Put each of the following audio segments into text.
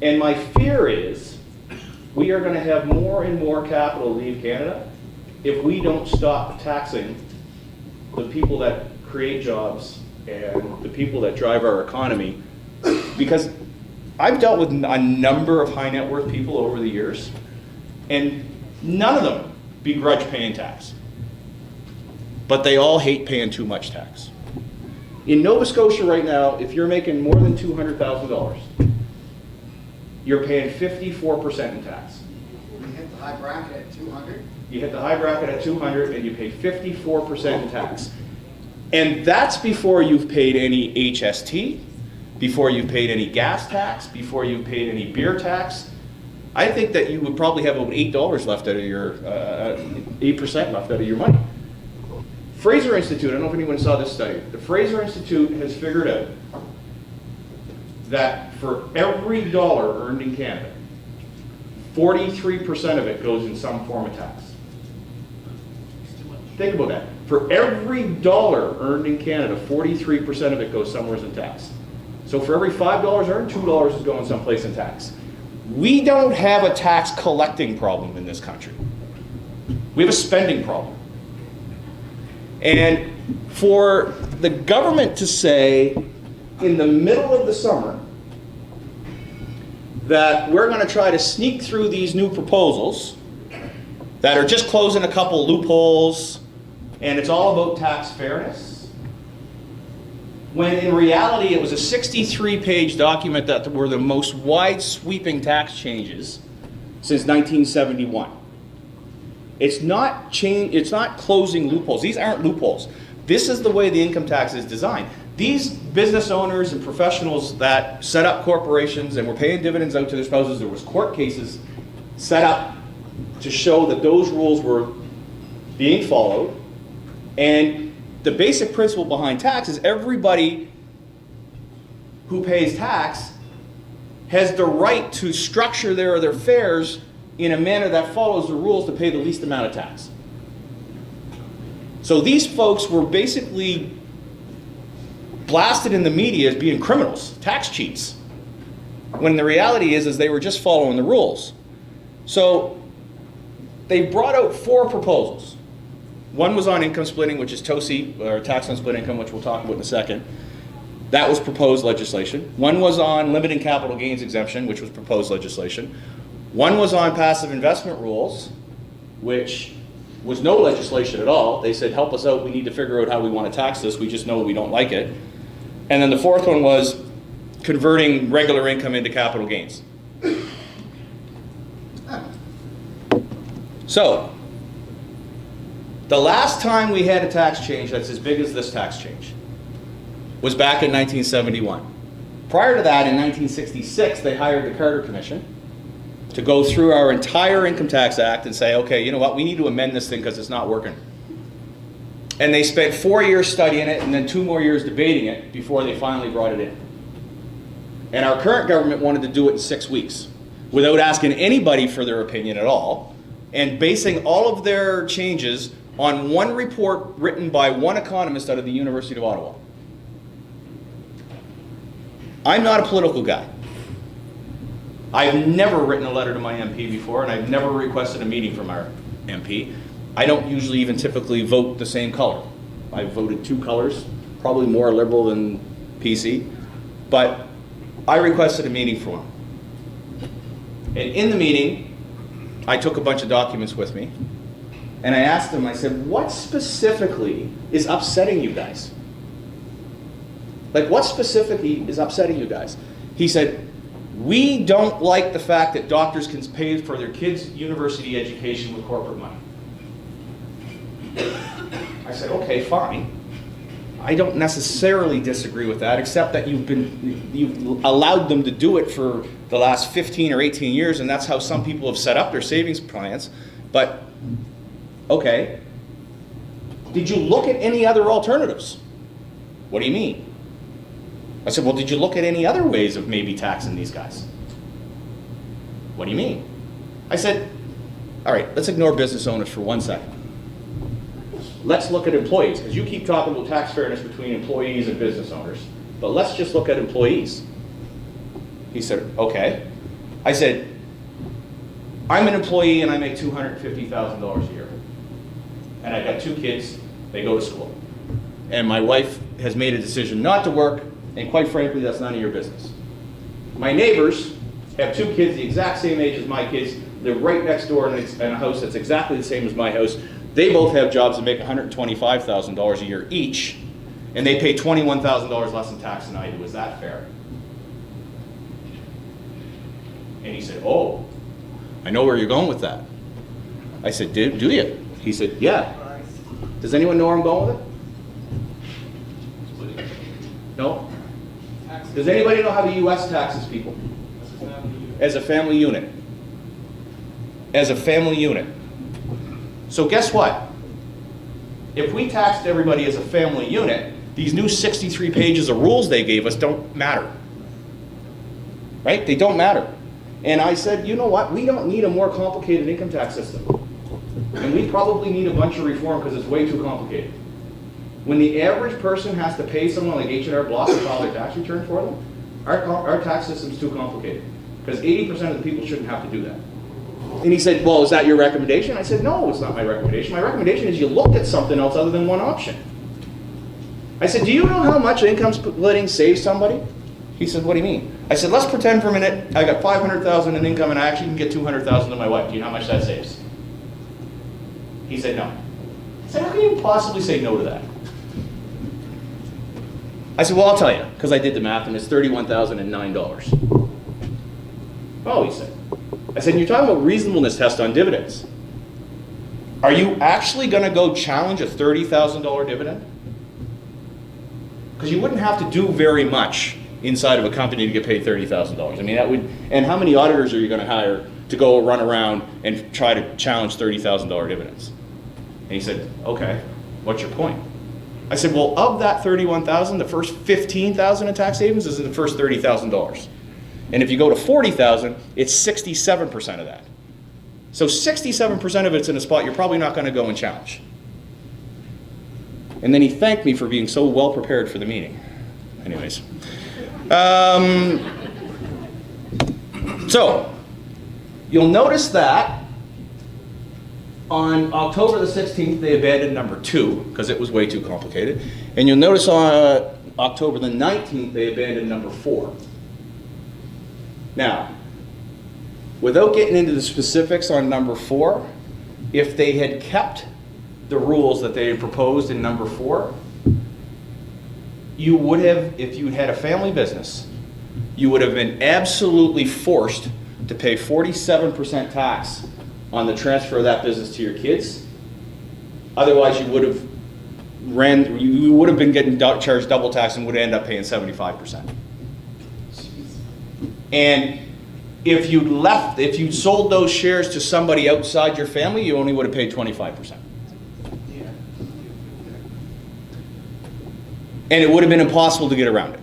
And my fear is we are going to have more and more capital leave Canada if we don't stop taxing the people that create jobs and the people that drive our economy. Because I've dealt with a number of high net worth people over the years, and none of them begrudge paying tax. But they all hate paying too much tax. In Nova Scotia right now, if you're making more than $200,000, you're paying 54% in tax. You hit the high bracket at 200? You hit the high bracket at 200 and you pay 54% in tax. And that's before you've paid any HST, before you've paid any gas tax, before you've paid any beer tax. I think that you would probably have about $8 left out of your, 8% left out of your money. Fraser Institute, I don't know if anyone saw this study. The Fraser Institute has figured out that for every dollar earned in Canada, 43% of it goes in some form of tax. Think about that. For every dollar earned in Canada, 43% of it goes somewhere in tax. So for every $5 earned, $2 is going someplace in tax. We don't have a tax collecting problem in this country. We have a spending problem. And for the government to say in the middle of the summer that we're going to try to sneak through these new proposals that are just closing a couple loopholes and it's all about tax fairness, when in reality it was a 63-page document that were the most wide-sweeping tax changes since 1971. It's not closing loopholes. These aren't loopholes. This is the way the income tax is designed. These business owners and professionals that set up corporations and were paying dividends out to their spouses, there was court cases set up to show that those rules were being followed. And the basic principle behind tax is everybody who pays tax has the right to structure their affairs in a manner that follows the rules to pay the least amount of tax. So these folks were basically blasted in the media as being criminals, tax cheats, when the reality is they were just following the rules. So they brought out 4 proposals. One was on income splitting, which is TOSI, or tax on split income, which we'll talk about in a second. That was proposed legislation. One was on limiting capital gains exemption, which was proposed legislation. One was on passive investment rules, which was no legislation at all. They said, help us out, we need to figure out how we want to tax this, we just know we don't like it. And then the 4th one was converting regular income into capital gains. So, the last time we had a tax change that's as big as this tax change was back in 1971. Prior to that, in 1966, they hired the Carter Commission to go through our entire Income Tax Act and say, okay, you know what, we need to amend this thing because it's not working. And they spent 4 years studying it and then 2 more years debating it before they finally brought it in. And our current government wanted to do it in 6 weeks without asking anybody for their opinion at all and basing all of their changes on one report written by one economist out of the University of Ottawa. I'm not a political guy. I've never written a letter to my MP before, and I've never requested a meeting from our MP. I don't usually even typically vote the same color. I've voted 2 colors, probably more liberal than PC, but I requested a meeting from him. And in the meeting, I took a bunch of documents with me, and I asked him, I said, what specifically is upsetting you guys? Like, what specifically is upsetting you guys? He said, we don't like the fact that doctors can pay for their kids' university education with corporate money. I said, okay, fine. I don't necessarily disagree with that, except that you've allowed them to do it for the last 15 or 18 years, and that's how some people have set up their savings plans. But, okay, did you look at any other alternatives? What do you mean? I said, well, did you look at any other ways of maybe taxing these guys? What do you mean? I said, all right, let's ignore business owners for 1 second. Let's look at employees, because you keep talking about tax fairness between employees and business owners, but let's just look at employees. He said, okay. I said, I'm an employee and I make $250,000 a year. And I've got 2 kids, they go to school. And my wife has made a decision not to work, and quite frankly, that's none of your business. My neighbors have 2 kids the exact same age as my kids, live right next door in a house that's exactly the same as my house. They both have jobs that make $125,000 a year each, and they pay $21,000 less in tax than I do. Is that fair? And he said, oh, I know where you're going with that. I said, do you? He said, yeah. Does anyone know where I'm going with it? No? Does anybody know how the U.S. taxes people? As a family unit. As a family unit. So guess what? If we taxed everybody as a family unit, these new 63 pages of rules they gave us don't matter. Right? They don't matter. And I said, you know what? We don't need a more complicated income tax system. And we probably need a bunch of reform because it's way too complicated. When the average person has to pay someone like H&R Block to file their tax return for them, our tax system's too complicated. Because 80% of the people shouldn't have to do that. And he said, well, is that your recommendation? I said, no, it's not my recommendation. My recommendation is you looked at something else other than one option. I said, do you know how much income splitting saves somebody? He said, what do you mean? I said, let's pretend for a minute I got $500,000 in income and I actually can get $200,000 to my wife. Do you know how much that saves? He said, no. I said, how can you possibly say no to that? I said, well, I'll tell you, because I did the math and it's $31,009. Oh, he said. I said, you're talking about reasonableness test on dividends. Are you actually going to go challenge a $30,000 dividend? Because you wouldn't have to do very much inside of a company to get paid $30,000. I mean, that would, and how many auditors are you going to hire to go run around and try to challenge $30,000 dividends? And he said, okay, what's your point? I said, well, of that $31,000, the first $15,000 in tax savings is in the first $30,000. And if you go to $40,000, it's 67% of that. So 67% of it's in a spot you're probably not going to go and challenge. And then he thanked me for being so well prepared for the meeting. Anyways. So, you'll notice that on October the 16th, they abandoned number 2 because it was way too complicated. And you'll notice on October the 19th, they abandoned number 4. Now, without getting into the specifics on number 4, if they had kept the rules that they had proposed in number 4, you would have, if you had a family business, you would have been absolutely forced to pay 47% tax on the transfer of that business to your kids. Otherwise, you would have been getting charged double tax and would end up paying 75%. And if you'd sold those shares to somebody outside your family, you only would have paid 25%. And it would have been impossible to get around it.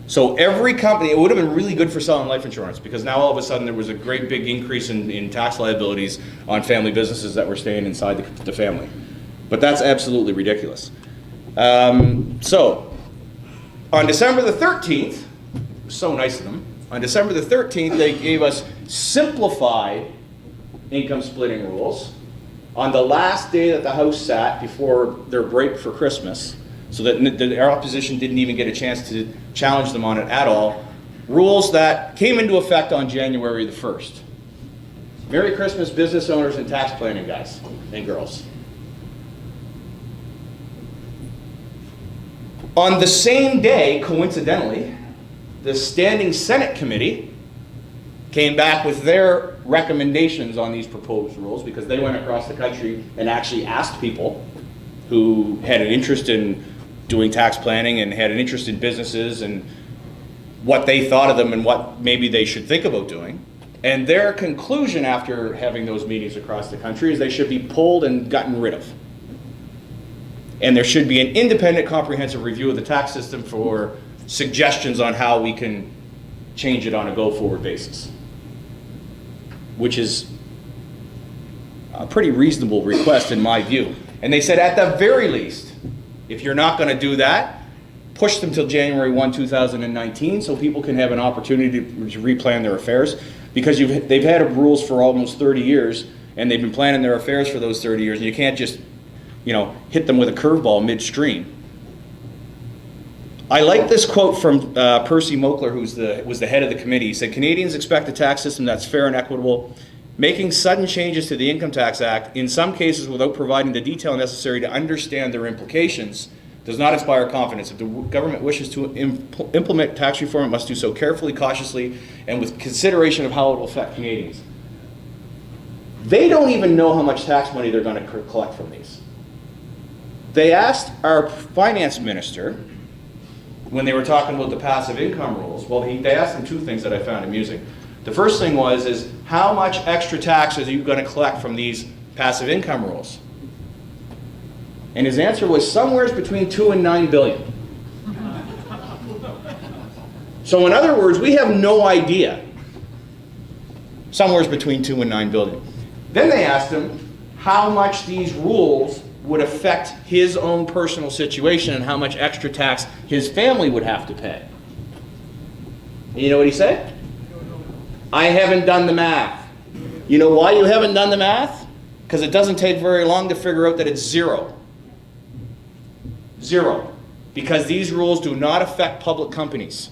So every company, it would have been really good for selling life insurance because now all of a sudden there was a great big increase in tax liabilities on family businesses that were staying inside the family. But that's absolutely ridiculous. So on December the 13th, it was so nice of them, on December the 13th they gave us simplified income splitting rules on the last day that the House sat before their break for Christmas, so that our opposition didn't even get a chance to challenge them on it at all. Rules that came into effect on January the 1st. Merry Christmas, business owners and tax planning guys and girls. On the same day, coincidentally, the Standing Senate Committee came back with their recommendations on these proposed rules because they went across the country and actually asked people who had an interest in doing tax planning and had an interest in businesses and what they thought of them and what maybe they should think about doing. And their conclusion after having those meetings across the country is they should be pulled and gotten rid of. And there should be an independent comprehensive review of the tax system for suggestions on how we can change it on a go-forward basis. Which is a pretty reasonable request in my view. And they said at the very least, if you're not going to do that, pushed them till January 1, 2019, so people can have an opportunity to replan their affairs, because they've had rules for almost 30 years, and they've been planning their affairs for those 30 years, and you can't just, hit them with a curveball midstream. I like this quote from Percy Mokler, who was the head of the committee. He said, "Canadians expect a tax system that's fair and equitable. Making sudden changes to the Income Tax Act, in some cases without providing the detail necessary to understand their implications, does not inspire confidence. If the government wishes to implement tax reform, it must do so carefully, cautiously, and with consideration of how it will affect Canadians." They don't even know how much tax money they're going to collect from these. They asked our finance minister, when they were talking about the passive income rules, well, they asked him two things that I found amusing. The first thing is how much extra taxes are you going to collect from these passive income rules? And his answer was somewhere between 2 and 9 billion. So in other words, we have no idea. Somewhere between 2 and 9 billion. Then they asked him how much these rules would affect his own personal situation and how much extra tax his family would have to pay. And you know what he said? "I haven't done the math." You know why you haven't done the math? Because it doesn't take very long to figure out that it's zero. Zero. Because these rules do not affect public companies.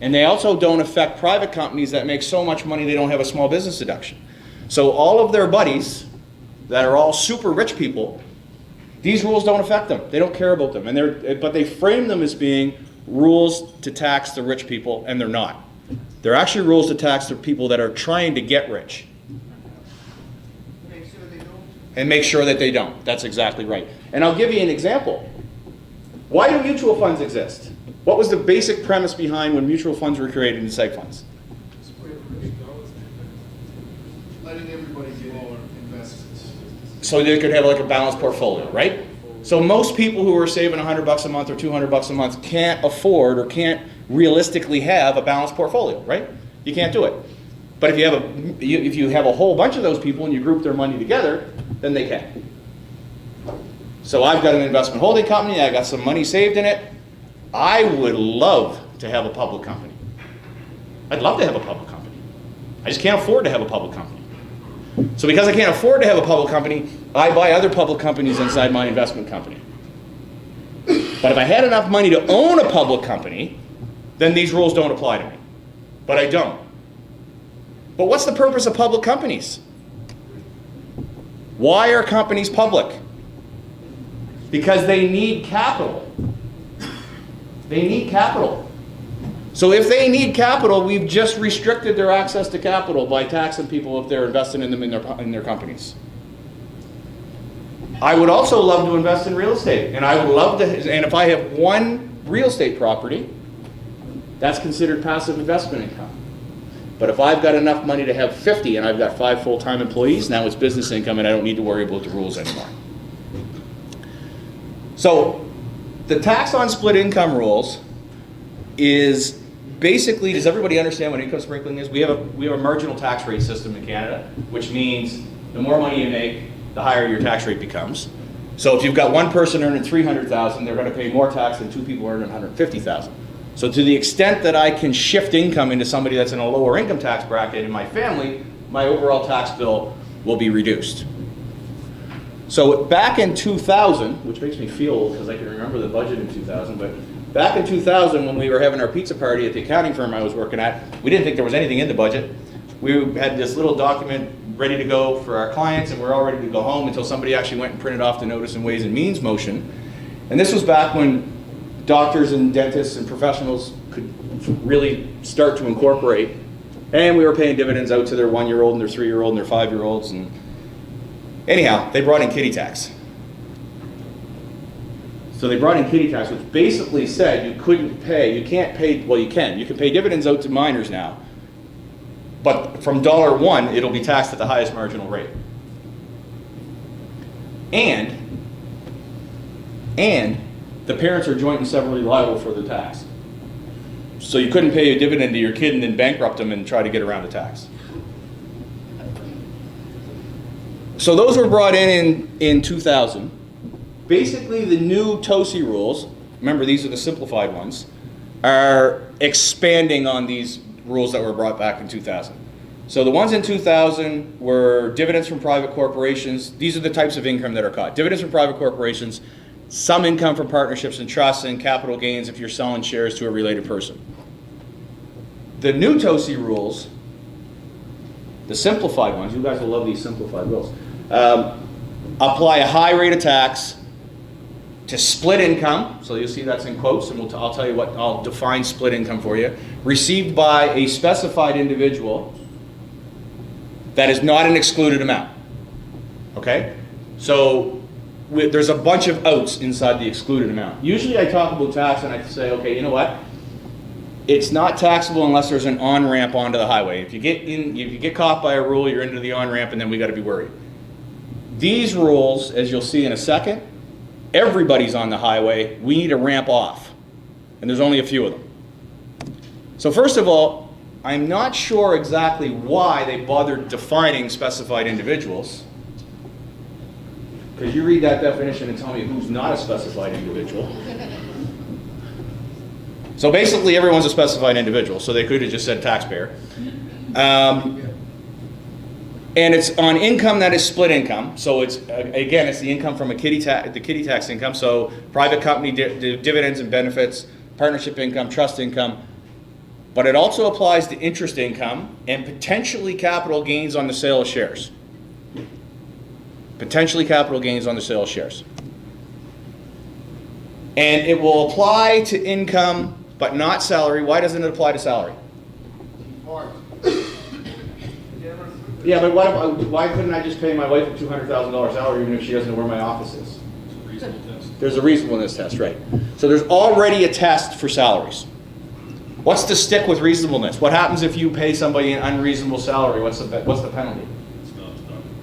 And they also don't affect private companies that make so much money they don't have a small business deduction. So all of their buddies that are all super rich people, these rules don't affect them. They don't care about them. But they frame them as being rules to tax the rich people, and they're not. They're actually rules to tax the people that are trying to get rich. Make sure they don't. And make sure that they don't. That's exactly right. And I'll give you an example. Why do mutual funds exist? What was the basic premise behind when mutual funds were created in seg funds? Letting everybody get investments. So they could have like a balanced portfolio, right? So most people who are saving $100 a month or $200 a month can't afford or can't realistically have a balanced portfolio, right? You can't do it. But if you have a whole bunch of those people and you group their money together, then they can. So I've got an investment holding company, I got some money saved in it. I would love to have a public company. I'd love to have a public company. I just can't afford to have a public company. So because I can't afford to have a public company, I buy other public companies inside my investment company. But if I had enough money to own a public company, then these rules don't apply to me. But I don't. But what's the purpose of public companies? Why are companies public? Because they need capital. They need capital. So if they need capital, we've just restricted their access to capital by taxing people if they're investing in them in their companies. I would also love to invest in real estate, and I would love to. And if I have one real estate property, that's considered passive investment income. But if I've got enough money to have 50 and I've got 5 full-time employees, now it's business income and I don't need to worry about the rules anymore. So the tax on split income rules is basically, does everybody understand what income sprinkling is? We have a marginal tax rate system in Canada, which means the more money you make, the higher your tax rate becomes. So if you've got one person earning $300,000, they're going to pay more tax than 2 people earning $150,000. So to the extent that I can shift income into somebody that's in a lower income tax bracket in my family, my overall tax bill will be reduced. So back in 2000, which makes me feel old because I can remember the budget in 2000, but back in 2000 when we were having our pizza party at the accounting firm I was working at, we didn't think there was anything in the budget. We had this little document ready to go for our clients and we're all ready to go home until somebody actually went and printed off the Notice and Ways and Means motion. And this was back when doctors and dentists and professionals could really start to incorporate. And we were paying dividends out to their 1-year-old and their 3-year-old and their 5-year-olds. And anyhow, they brought in kiddie tax. So they brought in kiddie tax, which basically said you can't pay, well you can pay dividends out to minors now, but from $1, it'll be taxed at the highest marginal rate. And the parents are joint and severally liable for the tax. So you couldn't pay a dividend to your kid and then bankrupt them and try to get around the tax. So those were brought in 2000. Basically, the new TOSI rules remember these are the simplified ones, are expanding on these rules that were brought back in 2000. So the ones in 2000 were dividends from private corporations. These are the types of income that are caught. Dividends from private corporations, some income from partnerships and trusts, and capital gains if you're selling shares to a related person. The new TOSI rules, the simplified ones, you guys will love these simplified rules, apply a high rate of tax to split income, so you'll see that's in quotes, and I'll tell you what, I'll define split income for you, received by a specified individual that is not an excluded amount. Okay? So there's a bunch of outs inside the excluded amount. Usually I talk about tax and I say, okay, you know what? It's not taxable unless there's an on-ramp onto the highway. If you get caught by a rule, you're into the on-ramp and then we got to be worried. These rules, as you'll see in a second, everybody's on the highway. We need a ramp off. And there's only a few of them. So first of all, I'm not sure exactly why they bothered defining specified individuals. Because you read that definition and tell me who's not a specified individual. So basically everyone's a specified individual, so they could have just said taxpayer. And it's on income that is split income. So it's, again, it's the income from the kitty tax income. So private company dividends and benefits, partnership income, trust income. But it also applies to interest income and potentially capital gains on the sale of shares. Potentially capital gains on the sale of shares. And it will apply to income, but not salary. Why doesn't it apply to salary? Yeah, but why couldn't I just pay my wife a $200,000 salary even if she doesn't know where my office is? There's a reasonableness test, right. So there's already a test for salaries. What's the stick with reasonableness? What happens if you pay somebody an unreasonable salary? What's the penalty?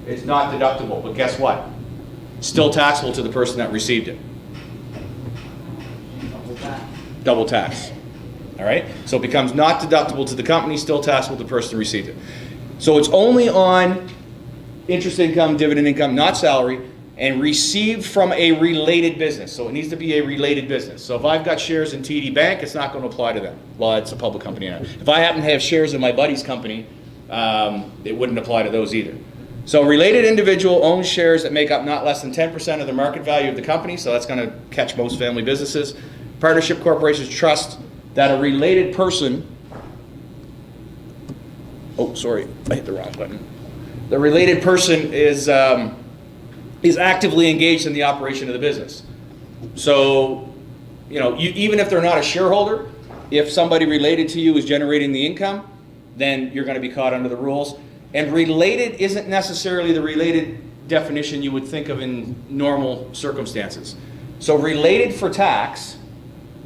It's not deductible, but guess what? Still taxable to the person that received it. Double tax. All right? So it becomes not deductible to the company, still taxable to the person who received it. So it's only on interest income, dividend income, not salary, and received from a related business. So it needs to be a related business. So if I've got shares in TD Bank, it's not going to apply to them. Well, it's a public company now. If I happen to have shares in my buddy's company, it wouldn't apply to those either. So a related individual owns shares that make up not less than 10% of the market value of the company, so that's going to catch most family businesses. Partnership corporations trust that a related person, oh, sorry, I hit the wrong button. The related person is actively engaged in the operation of the business. So, you know, even if they're not a shareholder, if somebody related to you is generating the income, then you're going to be caught under the rules. And related isn't necessarily the related definition you would think of in normal circumstances. So related for tax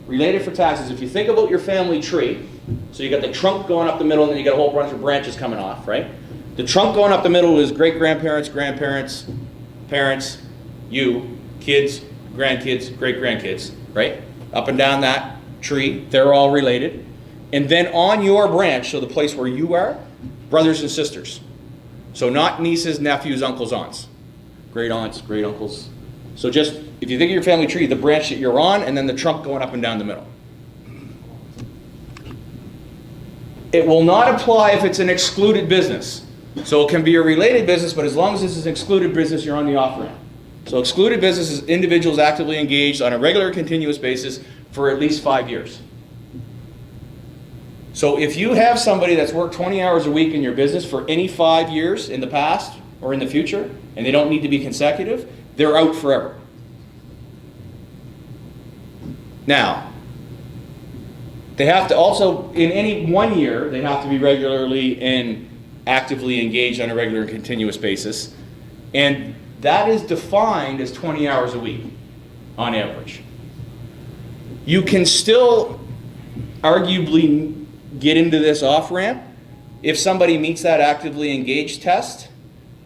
is if you think about your family tree, so you got the trunk going up the middle and then you got a whole bunch of branches coming off, right? The trunk going up the middle is great-grandparents, grandparents, parents, you, kids, grandkids, great-grandkids, right? Up and down that tree, they're all related. And then on your branch, so the place where you are, brothers and sisters. So not nieces, nephews, uncles, aunts. Great aunts, great uncles. So just, if you think of your family tree, the branch that you're on, and then the trunk going up and down the middle. It will not apply if it's an excluded business. So it can be a related business, but as long as this is an excluded business, you're on the off-ramp. So excluded business is individuals actively engaged on a regular continuous basis for at least 5 years. So if you have somebody that's worked 20 hours a week in your business for any 5 years in the past or in the future, and they don't need to be consecutive, they're out forever. Now, they have to also, in any 1 year, they have to be regularly and actively engaged on a regular and continuous basis. And that is defined as 20 hours a week on average. You can still arguably get into this off-ramp if somebody meets that actively engaged test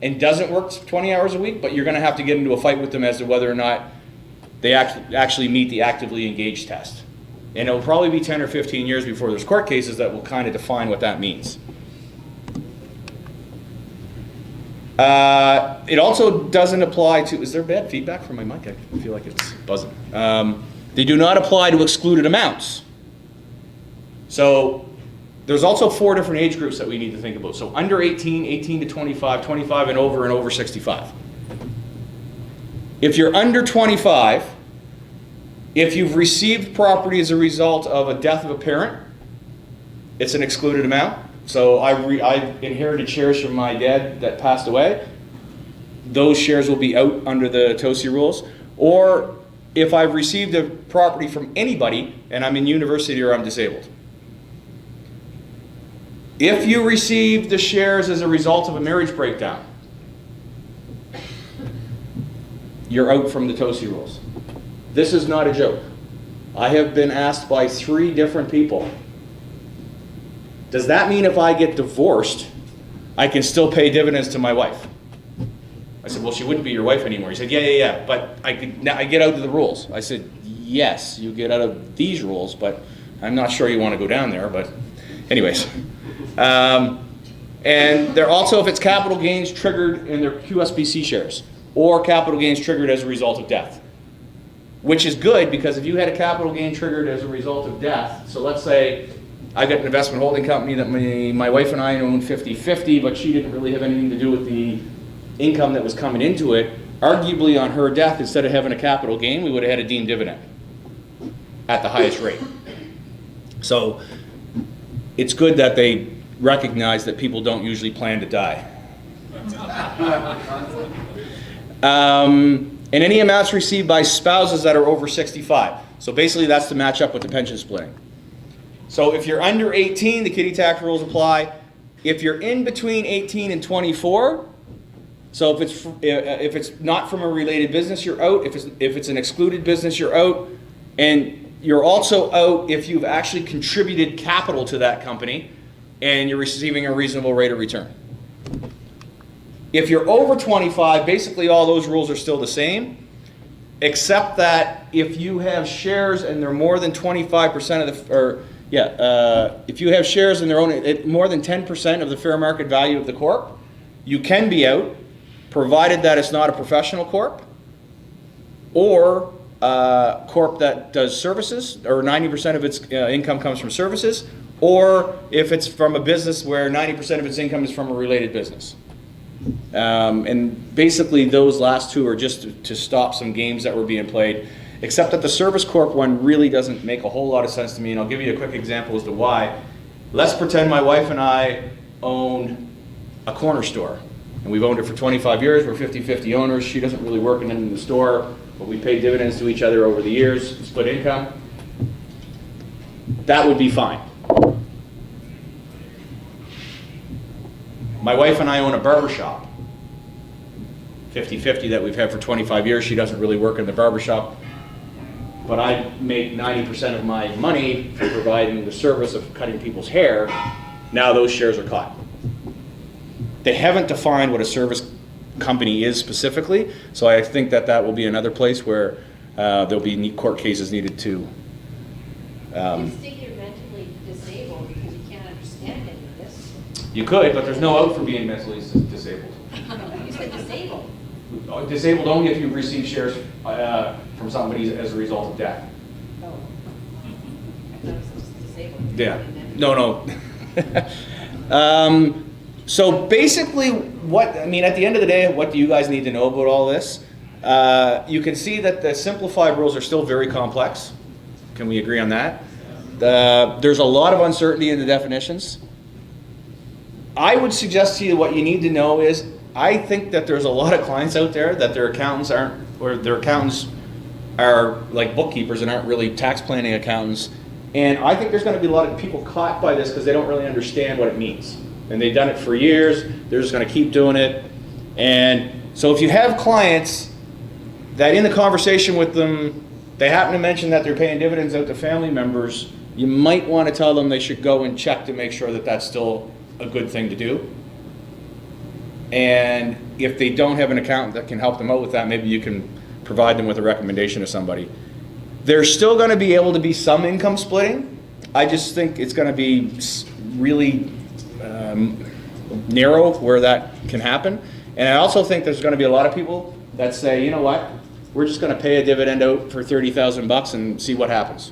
and doesn't work 20 hours a week, but you're going to have to get into a fight with them as to whether or not they actually meet the actively engaged test. And it'll probably be 10 or 15 years before there's court cases that will kind of define what that means. It also doesn't apply to, is there bad feedback from my mic? I feel like it's buzzing. They do not apply to excluded amounts. So there's also 4 different age groups that we need to think about. So under 18, 18 to 25, 25 and over 65. If you're under 25, if you've received property as a result of a death of a parent, it's an excluded amount. So I inherited shares from my dad that passed away. Those shares will be out under the TOSI rules. Or if I've received a property from anybody and I'm in university or I'm disabled. If you receive the shares as a result of a marriage breakdown, you're out from the TOSI rules. This is not a joke. I have been asked by 3 different people, does that mean if I get divorced, I can still pay dividends to my wife? I said, well, she wouldn't be your wife anymore. He said, yeah, but I get out of the rules. I said, yes, you get out of these rules, but I'm not sure you want to go down there, but anyways. And they're also, if it's capital gains triggered in their QSBC shares, or capital gains triggered as a result of death. Which is good, because if you had a capital gain triggered as a result of death, so let's say I got an investment holding company that my wife and I own 50-50, but she didn't really have anything to do with the income that was coming into it, arguably on her death, instead of having a capital gain, we would have had a deemed dividend at the highest rate. So it's good that they recognize that people don't usually plan to die. And any amounts received by spouses that are over 65. So basically that's to match up with the pension splitting. So if you're under 18, the kiddie tax rules apply. If you're in between 18 and 24, so if it's not from a related business, you're out. If it's an excluded business, you're out. And you're also out if you've actually contributed capital to that company and you're receiving a reasonable rate of return. If you're over 25, basically all those rules are still the same, except that if you have shares and they're more than 25% of the, if you have shares and they're own more than 10% of the fair market value of the corp, you can be out, provided that it's not a professional corp, or a corp that does services, or 90% of its income comes from services, or if it's from a business where 90% of its income is from a related business. And basically those last 2 are just to stop some games that were being played, except that the service corp one really doesn't make a whole lot of sense to me, and I'll give you a quick example as to why. Let's pretend my wife and I own a corner store, and we've owned it for 25 years, we're 50-50 owners, she doesn't really work in the store, but we pay dividends to each other over the years, split income. That would be fine. My wife and I own a barber shop, 50-50 that we've had for 25 years. She doesn't really work in the barber shop, but I make 90% of my money for providing the service of cutting people's hair. Now those shares are caught. They haven't defined what a service company is specifically, so I think that will be another place where there'll be court cases needed to. You think you're mentally disabled because you can't understand any of this. You could, but there's no out for being mentally disabled. You said disabled. Disabled only if you've received shares from somebody as a result of death. Oh. I thought it was just disabled. Yeah. No. So basically, at the end of the day, what do you guys need to know about all this? You can see that the simplified rules are still very complex. Can we agree on that? There's a lot of uncertainty in the definitions. I would suggest to you what you need to know is, I think that there's a lot of clients out there that their accountants are like bookkeepers and aren't really tax planning accountants. And I think there's going to be a lot of people caught by this because they don't really understand what it means. And they've done it for years, they're just going to keep doing it. And so if you have clients that in the conversation with them, they happen to mention that they're paying dividends out to family members, you might want to tell them they should go and check to make sure that that's still a good thing to do. And if they don't have an accountant that can help them out with that, maybe you can provide them with a recommendation of somebody. There's still going to be able to be some income splitting. I just think it's going to be really narrow where that can happen. And I also think there's going to be a lot of people that say, you know what, we're just gonna pay a dividend out for 30,000 bucks and see what happens.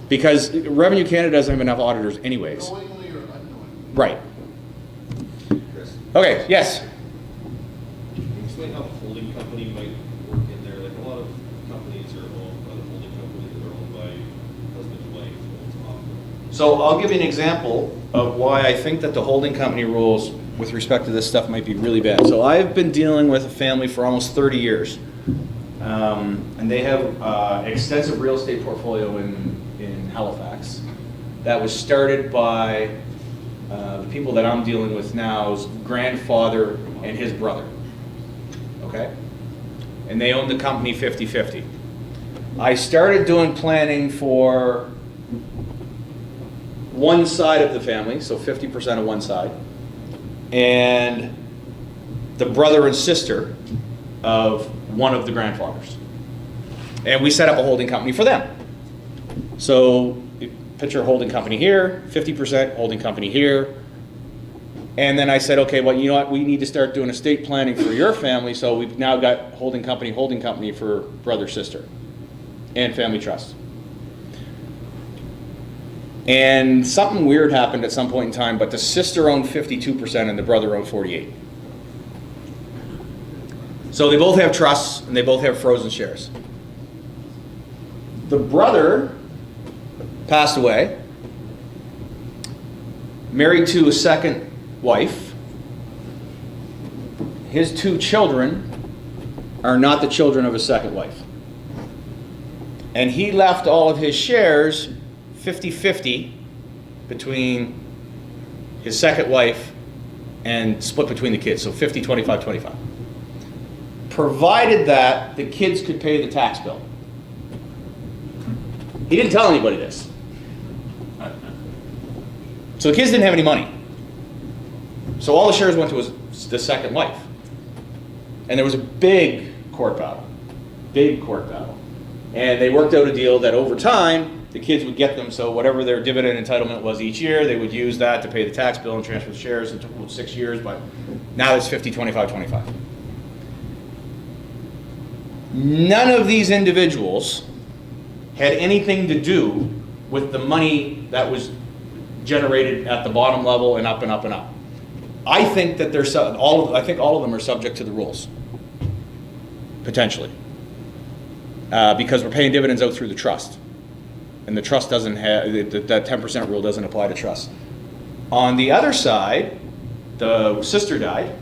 Because Revenue Canada doesn't have enough auditors anyways. Knowingly or unknowingly? Right. Chris, Okay, yes. can you explain how the holding company might work in there? Like, a lot of companies are owned by the holding company that are owned by husband, wife, owned. So I'll give you an example of why I think that the holding company rules with respect to this stuff might be really bad. So I've been dealing with a family for almost 30 years. And they have extensive real estate portfolio in Halifax that was started by the people that I'm dealing with now's grandfather and his brother. Okay? And they own the company 50-50. I started doing planning for one side of the family, so 50% of one side, and the brother and sister of one of the grandfathers. And we set up a holding company for them. So picture a holding company here, 50% holding company here. And then I said, okay, well, you know what? We need to start doing estate planning for your family. So we've now got holding company for brother, sister, and family trust. And something weird happened at some point in time, but the sister owned 52% and the brother owned 48%. So they both have trusts and they both have frozen shares. The brother passed away, married to a second wife. His two children are not the children of his second wife. And he left all of his shares 50-50 between his second wife and split between the kids, so 50, 25, 25. Provided that the kids could pay the tax bill. He didn't tell anybody this. So the kids didn't have any money. So all the shares went to the second wife. And there was a big court battle. Big court battle. And they worked out a deal that over time, the kids would get them, so whatever their dividend entitlement was each year, they would use that to pay the tax bill and transfer the shares. It took about 6 years, but now it's 50, 25, 25. None of these individuals had anything to do with the money that was generated at the bottom level and up and up and up. I think that I think all of them are subject to the rules, potentially, because we're paying dividends out through the trust. And the trust doesn't have, that 10% rule doesn't apply to trust. On the other side, the sister died.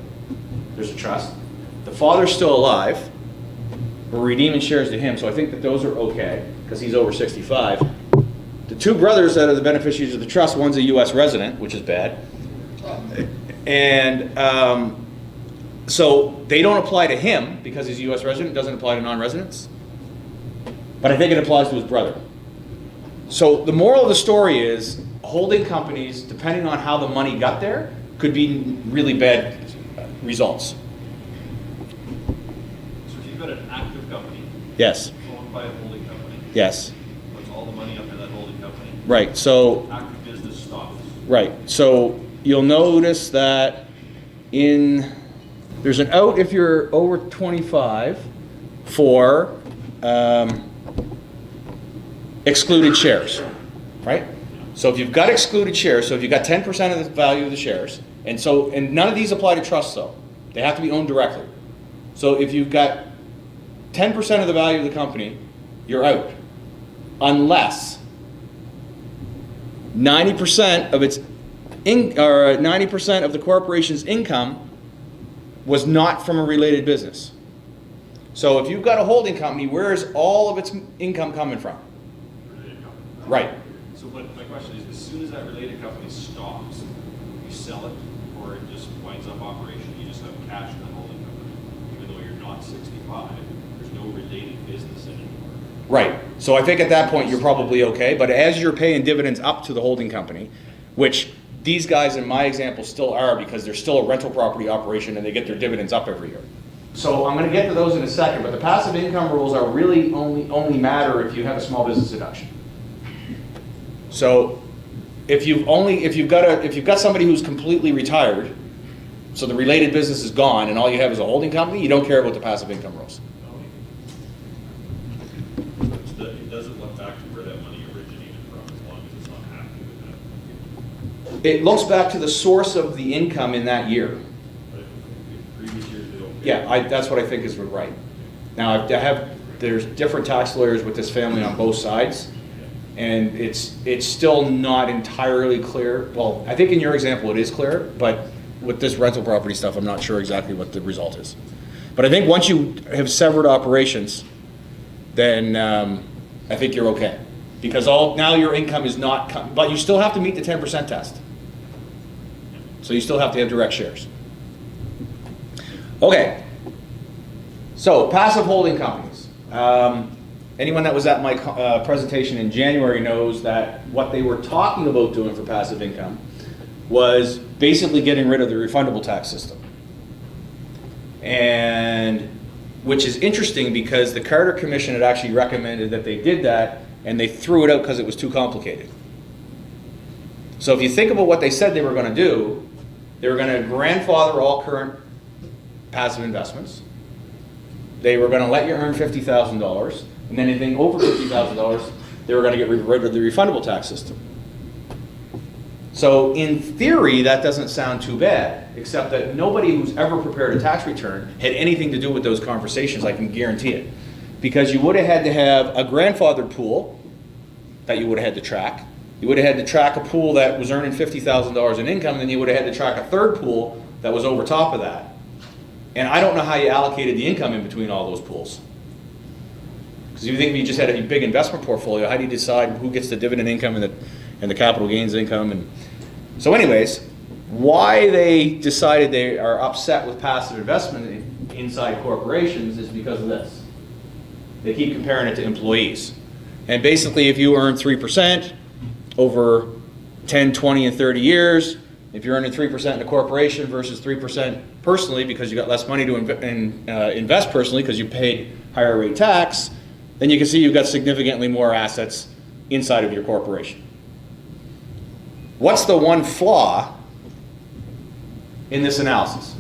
There's a trust. The father's still alive. We're redeeming shares to him, so I think that those are okay, because he's over 65. The two brothers that are the beneficiaries of the trust, one's a U.S. resident, which is bad. And so they don't apply to him, because he's a U.S. resident, doesn't apply to non-residents. But I think it applies to his brother. So the moral of the story is, holding companies, depending on how the money got there, could be really bad results. So if you've got an active company Yes. owned by a holding company, Yes. puts all the money up in that holding company, Right. So active business stops. right. So you'll notice that there's an out if you're over 25 for excluded shares, right? So if you've got excluded shares, so if you've got 10% of the value of the shares, and none of these apply to trusts though. They have to be owned directly. So if you've got 10% of the value of the company, you're out. Unless 90% of its 90% of the corporation's income was not from a related business. So if you've got a holding company, where is all of its income coming from? Related company. Right. So but my question is, as soon as that related company stops, you sell it, or it just winds up operation, you just have cash in the holding company, even though you're not 65, there's no related business anymore. Right. So I think at that point you're probably okay, but as you're paying dividends up to the holding company, which these guys in my example still are because they're still a rental property operation and they get their dividends up every year. So I'm going to get to those in a second, but the passive income rules are really only matter if you have a small business deduction. So if you've got somebody who's completely retired, so the related business is gone and all you have is a holding company, you don't care about the passive income rules. It looks back to the source of the income in that year. But if previous years they don't pay. Yeah, that's what I think is right. Now, there's different tax lawyers with this family on both sides, and it's still not entirely clear. Well, I think in your example it is clear, but with this rental property stuff, I'm not sure exactly what the result is. But I think once you have severed operations, then I think you're okay. Because now your income is not, but you still have to meet the 10% test. So you still have to have direct shares. Okay. So passive holding companies. Anyone that was at my presentation in January knows that what they were talking about doing for passive income was basically getting rid of the refundable tax system. And which is interesting because the Carter Commission had actually recommended that they did that, and they threw it out because it was too complicated. So if you think about what they said they were going to do, they were going to grandfather all current passive investments. They were going to let you earn $50,000, and then anything over $50,000, they were going to get rid of the refundable tax system. So in theory, that doesn't sound too bad, except that nobody who's ever prepared a tax return had anything to do with those conversations, I can guarantee it. Because you would have had to have a grandfathered pool that you would have had to track. You would have had to track a pool that was earning $50,000 in income, and then you would have had to track a third pool that was over top of that. And I don't know how you allocated the income in between all those pools. Because you think if you just had a big investment portfolio, how do you decide who gets the dividend income and the capital gains income? And so anyways, why they decided they are upset with passive investment inside corporations is because of this. They keep comparing it to employees. And basically, if you earn 3% over 10, 20, and 30 years, if you're earning 3% in a corporation versus 3% personally because you got less money to invest personally because you paid higher rate tax, then you can see you've got significantly more assets inside of your corporation. What's the one flaw in this analysis?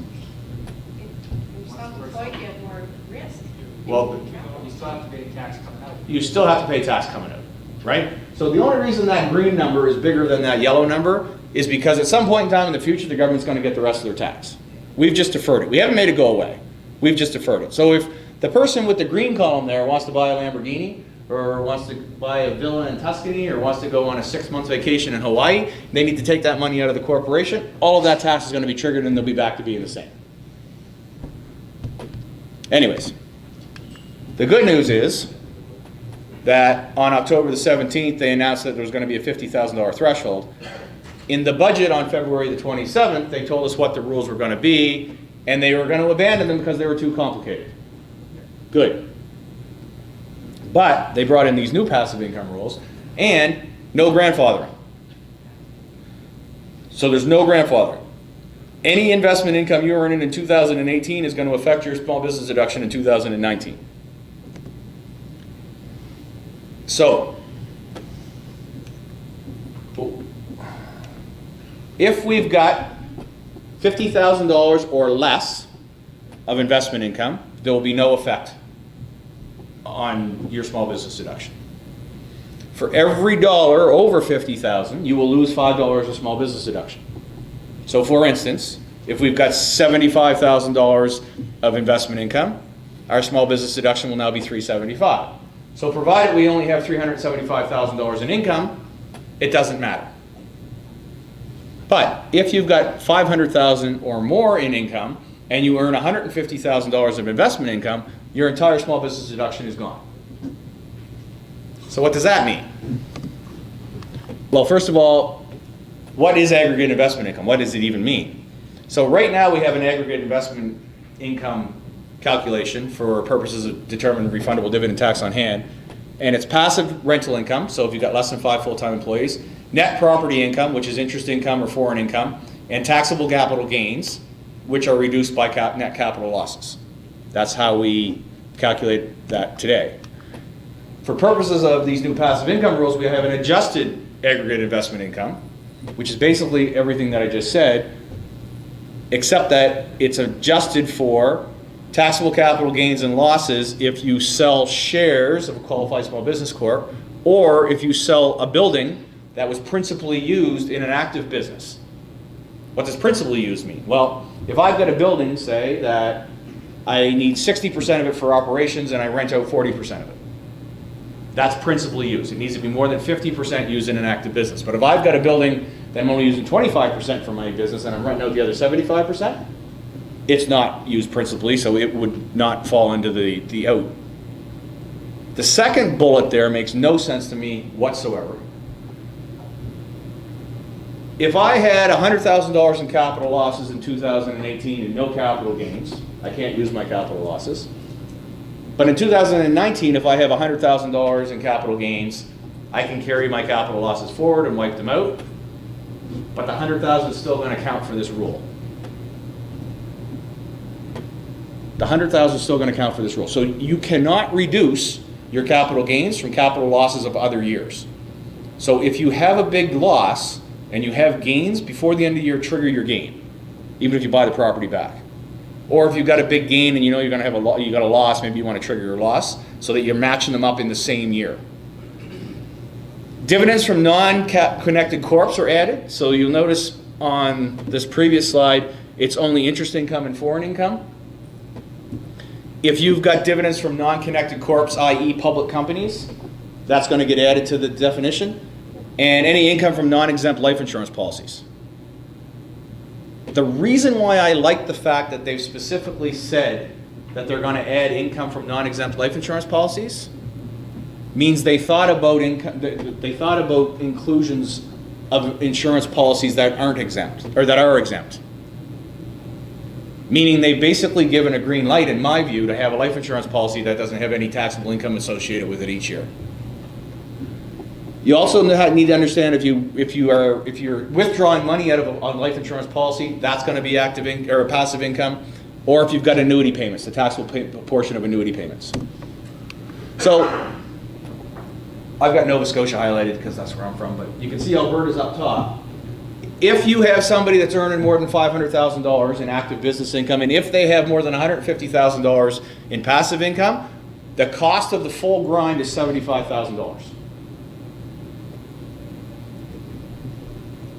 You're self-employed, you have more risk. Well, You still have to pay tax coming out. you still have to pay tax coming out, right? So the only reason that green number is bigger than that yellow number is because at some point in time in the future, the government's going to get the rest of their tax. We've just deferred it. We haven't made it go away. We've just deferred it. So if the person with the green column there wants to buy a Lamborghini, or wants to buy a villa in Tuscany, or wants to go on a 6-month vacation in Hawaii, they need to take that money out of the corporation. All of that tax is going to be triggered, and they'll be back to being the same. Anyways, the good news is that on October the 17th, they announced that there was going to be a $50,000 threshold. In the budget on February the 27th, they told us what the rules were going to be, and they were going to abandon them because they were too complicated. Good. But they brought in these new passive income rules and no grandfathering. So there's no grandfathering. Any investment income you're earning in 2018 is going to affect your small business deduction in 2019. So, if we've got $50,000 or less of investment income, there will be no effect on your small business deduction. For every dollar over $50,000, you will lose $5 of small business deduction. So for instance, if we've got $75,000 of investment income, our small business deduction will now be $375. So provided we only have $375,000 in income, it doesn't matter. But if you've got $500,000 or more in income, and you earn $150,000 of investment income, your entire small business deduction is gone. So what does that mean? Well, first of all, what is aggregate investment income? What does it even mean? So right now we have an aggregate investment income calculation for purposes of determining refundable dividend tax on hand, and it's passive rental income, so if you've got less than 5 full-time employees, net property income, which is interest income or foreign income, and taxable capital gains, which are reduced by net capital losses. That's how we calculate that today. For purposes of these new passive income rules, we have an adjusted aggregate investment income, which is basically everything that I just said, except that it's adjusted for taxable capital gains and losses if you sell shares of a qualified small business corp, or if you sell a building that was principally used in an active business. What does principally used mean? Well, if I've got a building, say, that I need 60% of it for operations and I rent out 40% of it, that's principally used. It needs to be more than 50% used in an active business. But if I've got a building that I'm only using 25% for my business and I'm renting out the other 75%, it's not used principally, so it would not fall into the out. The second bullet there makes no sense to me whatsoever. If I had $100,000 in capital losses in 2018 and no capital gains, I can't use my capital losses. But in 2019, if I have $100,000 in capital gains, I can carry my capital losses forward and wipe them out. But the $100,000 is still going to count for this rule. The $100,000 is still going to count for this rule. So you cannot reduce your capital gains from capital losses of other years. So if you have a big loss and you have gains, before the end of the year, trigger your gain, even if you buy the property back. Or if you've got a big gain and you know you're going to have you got a loss, maybe you want to trigger your loss so that you're matching them up in the same year. Dividends from non-connected corps are added. So you'll notice on this previous slide, it's only interest income and foreign income. If you've got dividends from non-connected corps, i.e. public companies, that's going to get added to the definition. And any income from non-exempt life insurance policies. The reason why I like the fact that they've specifically said that they're going to add income from non-exempt life insurance policies means they thought about inclusions of insurance policies that aren't exempt, or that are exempt. Meaning they've basically given a green light, in my view, to have a life insurance policy that doesn't have any taxable income associated with it each year. You also need to understand if you're withdrawing money out of a life insurance policy, that's going to be active or passive income, or if you've got annuity payments, the taxable portion of annuity payments. So I've got Nova Scotia highlighted because that's where I'm from, but you can see Alberta's up top. If you have somebody that's earning more than $500,000 in active business income, and if they have more than $150,000 in passive income, the cost of the full grind is $75,000.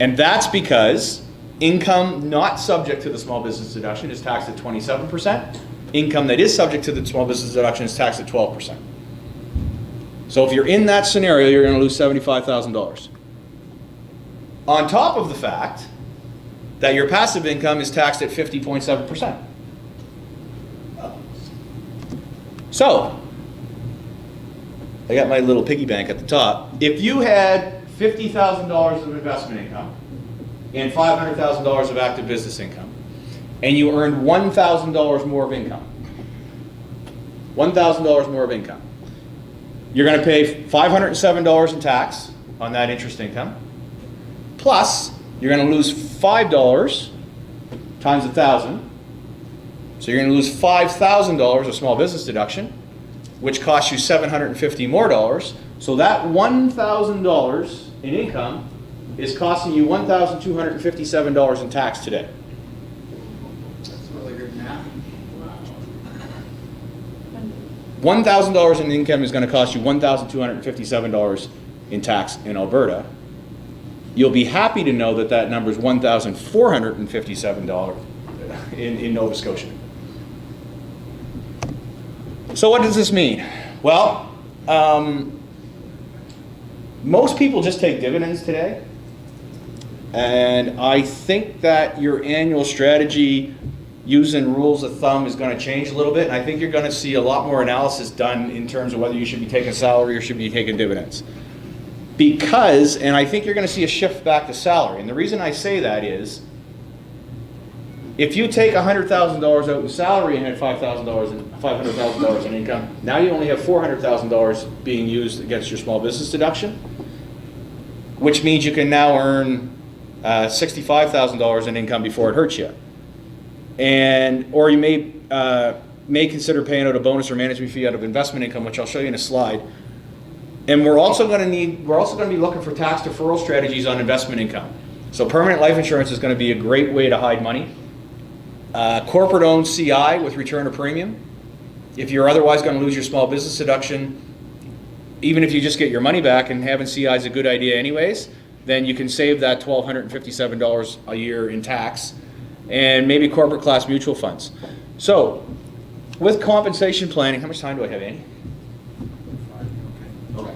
And that's because income not subject to the small business deduction is taxed at 27%. Income that is subject to the small business deduction is taxed at 12%. So if you're in that scenario, you're going to lose $75,000. On top of the fact that your passive income is taxed at 50.7%. So, I got my little piggy bank at the top. If you had $50,000 of investment income and $500,000 of active business income, and you earned $1,000 more of income, $1,000 more of income, you're going to pay $507 in tax on that interest income, plus you're going to lose $5 times 1,000, so you're going to lose $5,000 of small business deduction, which costs you $750 more. So that $1,000 in income is costing you $1,257 in tax today. That's really good math. $1,000 in income is going to cost you $1,257 in tax in Alberta. You'll be happy to know that that number is $1,457 in Nova Scotia. So what does this mean? Well, most people just take dividends today, and I think that your annual strategy using rules of thumb is going to change a little bit, and I think you're going to see a lot more analysis done in terms of whether you should be taking salary or should be taking dividends. Because, and I think you're going to see a shift back to salary, and the reason I say that is, if you take $100,000 out in salary and had $500,000 in income, now you only have $400,000 being used against your small business deduction, which means you can now earn $65,000 in income before it hurts you. Or you may consider paying out a bonus or management fee out of investment income, which I'll show you in a slide. And we're also going to be looking for tax deferral strategies on investment income. So permanent life insurance is going to be a great way to hide money. Corporate-owned CI with return of premium. If you're otherwise going to lose your small business deduction, even if you just get your money back, and having CI is a good idea anyways, then you can save that $1,257 a year in tax, and maybe corporate class mutual funds. So, with compensation planning, how much time do I have, Andy? Okay.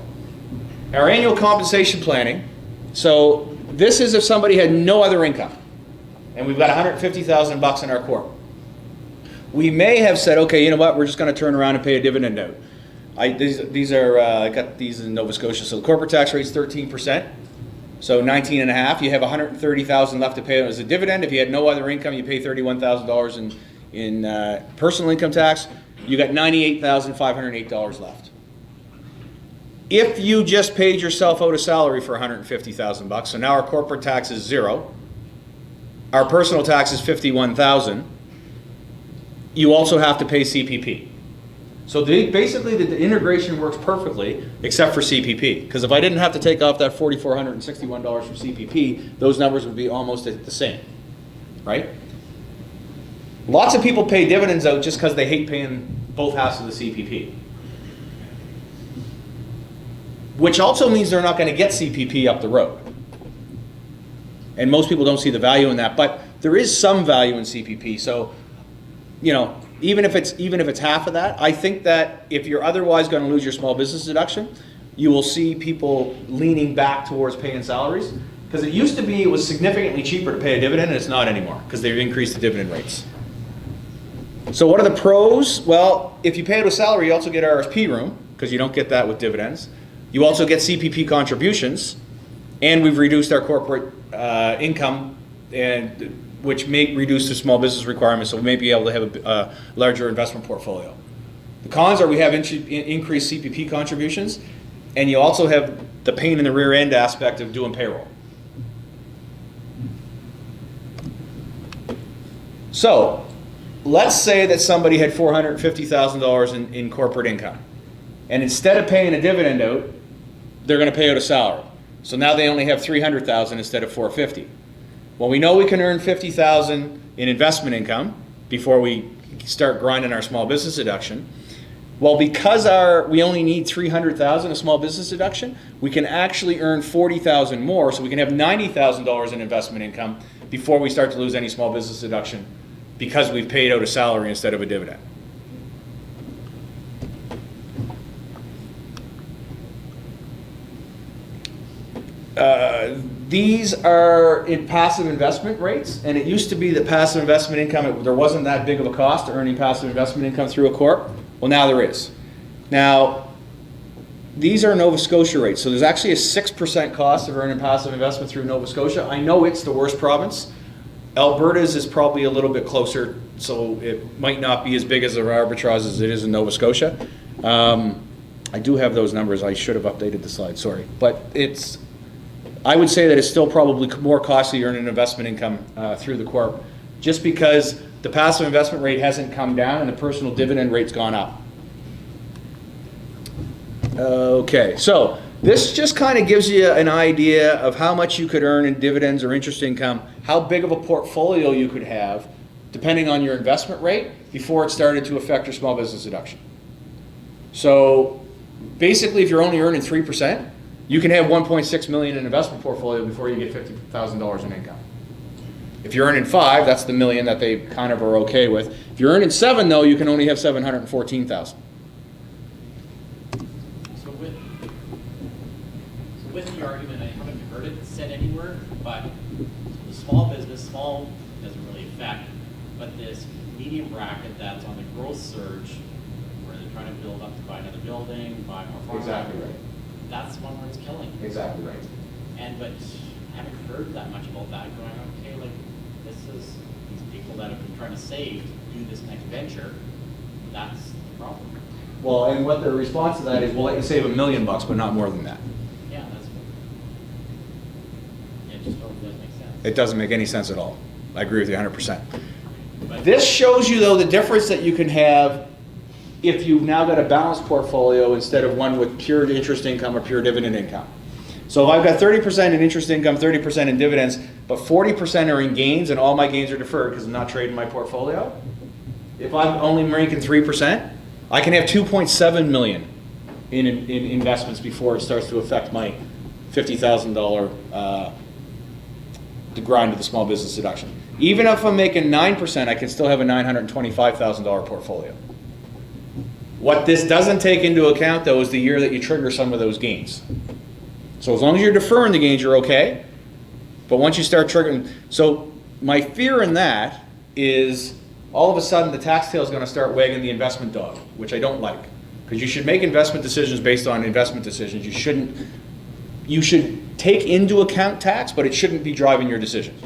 Our annual compensation planning, so this is if somebody had no other income, and we've got $150,000 in our corp. We may have said, okay, you know what, we're just going to turn around and pay a dividend out. I got these in Nova Scotia. So the corporate tax rate is 13%. So 19.5. You have $130,000 left to pay as a dividend. If you had no other income, you pay $31,000 in personal income tax. You got $98,508 left. If you just paid yourself out a salary for $150,000, so now our corporate tax is 0. Our personal tax is $51,000. You also have to pay CPP. So basically the integration works perfectly except for CPP. Because if I didn't have to take off that $4,461 from CPP, those numbers would be almost the same, right? Lots of people pay dividends out just because they hate paying both halves of the CPP. Which also means they're not going to get CPP up the road. And most people don't see the value in that, but there is some value in CPP. So, you know, even if it's half of that, I think that if you're otherwise going to lose your small business deduction, you will see people leaning back towards paying salaries. Because it used to be it was significantly cheaper to pay a dividend, and it's not anymore because they've increased the dividend rates. So what are the pros? Well, if you pay out a salary, you also get RSP room because you don't get that with dividends. You also get CPP contributions, and we've reduced our corporate income, and which may reduce the small business requirements, so we may be able to have a larger investment portfolio. The cons are we have increased CPP contributions, and you also have the pain in the rear end aspect of doing payroll. So, let's say that somebody had $450,000 in corporate income, and instead of paying a dividend out, they're going to pay out a salary. So now they only have $300,000 instead of $450,000. Well, we know we can earn $50,000 in investment income before we start grinding our small business deduction. Well, because we only need $300,000 a small business deduction, we can actually earn $40,000 more, so we can have $90,000 in investment income before we start to lose any small business deduction because we've paid out a salary instead of a dividend. These are in passive investment rates, and it used to be that passive investment income, there wasn't that big of a cost to earning passive investment income through a corp. Well, now there is. Now, these are Nova Scotia rates, so there's actually a 6% cost of earning passive investment through Nova Scotia. I know it's the worst province. Alberta's is probably a little bit closer, so it might not be as big as the arbitrage as it is in Nova Scotia. I do have those numbers. I should have updated the slide, sorry. But I would say that it's still probably more costly to earn an investment income through the corp, just because the passive investment rate hasn't come down and the personal dividend rate's gone up. Okay, so this just kind of gives you an idea of how much you could earn in dividends or interest income, how big of a portfolio you could have, depending on your investment rate, before it started to affect your small business deduction. So basically, if you're only earning 3%, you can have $1.6 million in investment portfolio before you get $50,000 in income. If you're earning 5, that's the million that they kind of are okay with. If you're earning 7, though, you can only have $714,000. So with the argument, I haven't heard it said anywhere, but the small business, small doesn't really affect, but this medium bracket that's on the growth surge, where they're trying to build up to buy another building, buy more farm. Exactly right. That's one where it's killing. Exactly right. But I haven't heard that much about that going, okay, like this is these people that have been trying to save to do this next venture, that's the problem. Well, and what the response to that is, we'll let you save $1 million, but not more than that. Yeah, it just doesn't make sense. It doesn't make any sense at all. I agree with you 100%. But This shows you, though, the difference that you can have if you've now got a balanced portfolio instead of one with pure interest income or pure dividend income. So if I've got 30% in interest income, 30% in dividends, but 40% are in gains and all my gains are deferred because I'm not trading my portfolio, if I'm only making 3%, I can have $2.7 million in investments before it starts to affect my $50,000 to grind to the small business deduction. Even if I'm making 9%, I can still have a $925,000 portfolio. What this doesn't take into account, though, is the year that you trigger some of those gains. So as long as you're deferring the gains, you're okay. But once you start triggering, so my fear in that is all of a sudden the tax tail is going to start wagging the investment dog, which I don't like. Because you should make investment decisions based on investment decisions. You should take into account tax, but it shouldn't be driving your decision.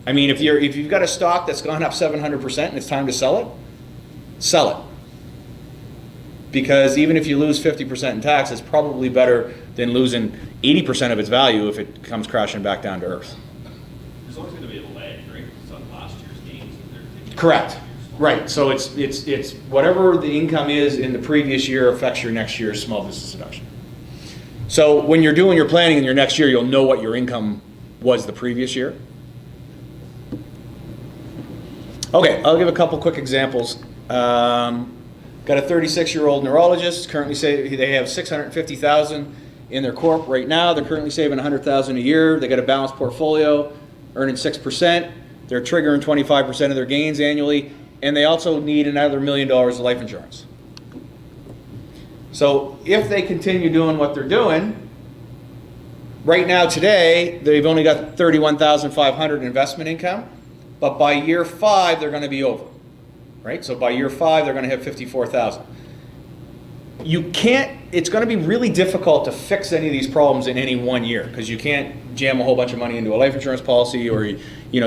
I mean, if you've got a stock that's gone up 700% and it's time to sell it, sell it. Because even if you lose 50% in tax, it's probably better than losing 80% of its value if it comes crashing back down to earth. There's always going to be a lag, right? It's on last year's gains. Correct. Right. So it's whatever the income is in the previous year affects your next year's small business deduction. So when you're doing your planning in your next year, you'll know what your income was the previous year. Okay, I'll give a couple quick examples. Got a 36-year-old neurologist. Currently, they have $650,000 in their corp right now. They're currently saving $100,000 a year. They got a balanced portfolio, earning 6%. They're triggering 25% of their gains annually, and they also need another $1 million of life insurance. So if they continue doing what they're doing, right now today, they've only got $31,500 in investment income, but by year 5, they're going to be over. Right? So by year 5, they're going to have $54,000. It's going to be really difficult to fix any of these problems in any one year, because you can't jam a whole bunch of money into a life insurance policy, or you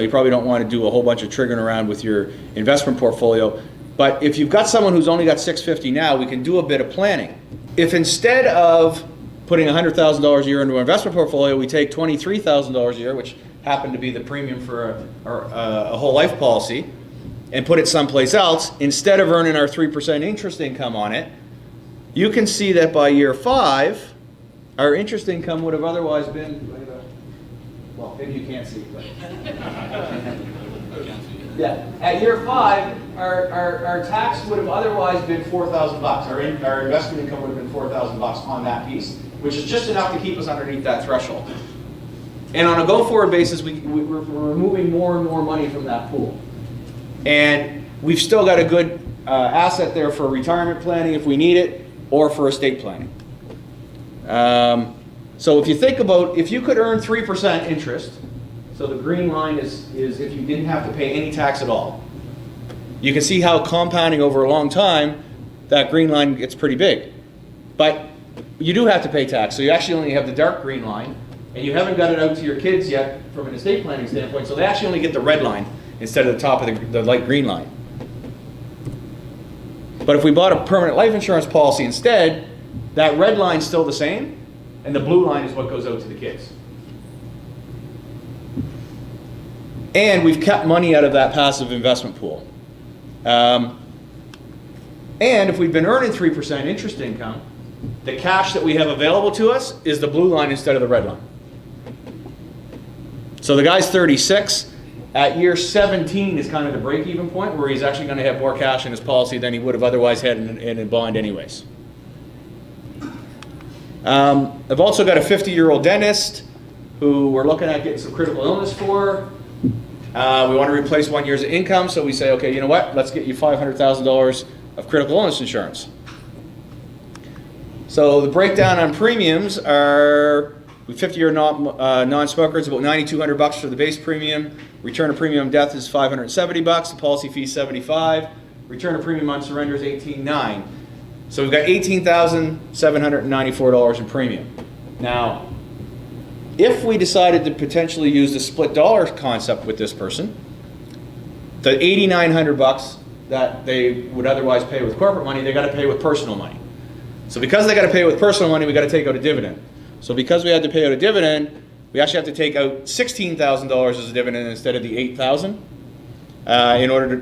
probably don't want to do a whole bunch of triggering around with your investment portfolio. But if you've got someone who's only got $650 now, we can do a bit of planning. If instead of putting $100,000 a year into an investment portfolio, we take $23,000 a year, which happened to be the premium for a whole life policy, and put it someplace else, instead of earning our 3% interest income on it, you can see that by year 5, our interest income would have otherwise been, well, maybe you can't see, but yeah, at year 5, our tax would have otherwise been $4,000. Our investment income would have been $4,000 on that piece, which is just enough to keep us underneath that threshold. And on a go-forward basis, we're removing more and more money from that pool. And we've still got a good asset there for retirement planning if we need it, or for estate planning. So if you think about, if you could earn 3% interest, so the green line is if you didn't have to pay any tax at all. You can see how compounding over a long time, that green line gets pretty big. But you do have to pay tax, so you actually only have the dark green line, and you haven't got it out to your kids yet from an estate planning standpoint, so they actually only get the red line instead of the top of the light green line. But if we bought a permanent life insurance policy instead, that red line's still the same, and the blue line is what goes out to the kids. And we've kept money out of that passive investment pool. And if we've been earning 3% interest income, the cash that we have available to us is the blue line instead of the red line. So the guy's 36. At year 17 is kind of the break-even point where he's actually going to have more cash in his policy than he would have otherwise had in a bond anyways. I've also got a 50-year-old dentist who we're looking at getting some critical illness for. We want to replace 1 year's income, so we say, okay, you know what? Let's get you $500,000 of critical illness insurance. So the breakdown on premiums are, with 50-year non-smoker, it's about $9,200 for the base premium. Return of premium death is $570. The policy fee is $75. Return of premium on surrender is $18,900. So we've got $18,794 in premium. Now, if we decided to potentially use the split dollar concept with this person, the $8,900 that they would otherwise pay with corporate money, they got to pay with personal money. So because they got to pay with personal money, we got to take out a dividend. So because we had to pay out a dividend, we actually have to take out $16,000 as a dividend instead of the $8,000 in order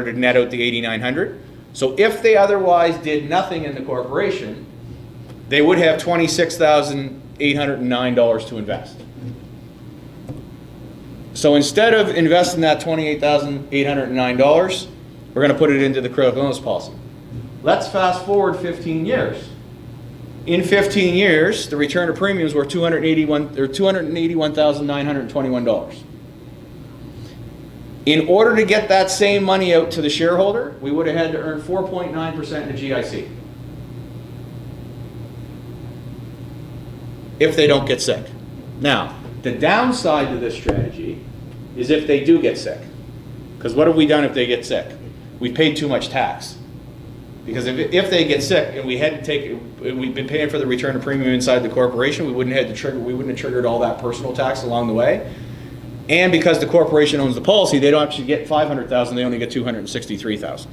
to net out the $8,900. So if they otherwise did nothing in the corporation, they would have $26,809 to invest. So instead of investing that $28,809, we're going to put it into the critical illness policy. Let's fast forward 15 years. In 15 years, the return of premiums were $281,921. In order to get that same money out to the shareholder, we would have had to earn 4.9% in the GIC. If they don't get sick. Now, the downside to this strategy is if they do get sick. Because what have we done if they get sick? We've paid too much tax. Because if they get sick and we've been paying for the return of premium inside the corporation, we wouldn't have triggered all that personal tax along the way. And because the corporation owns the policy, they don't actually get $500,000, they only get $263,000.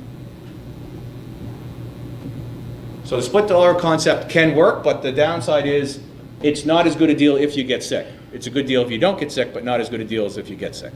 So the split dollar concept can work, but the downside is it's not as good a deal if you get sick. It's a good deal if you don't get sick, but not as good a deal as if you get sick.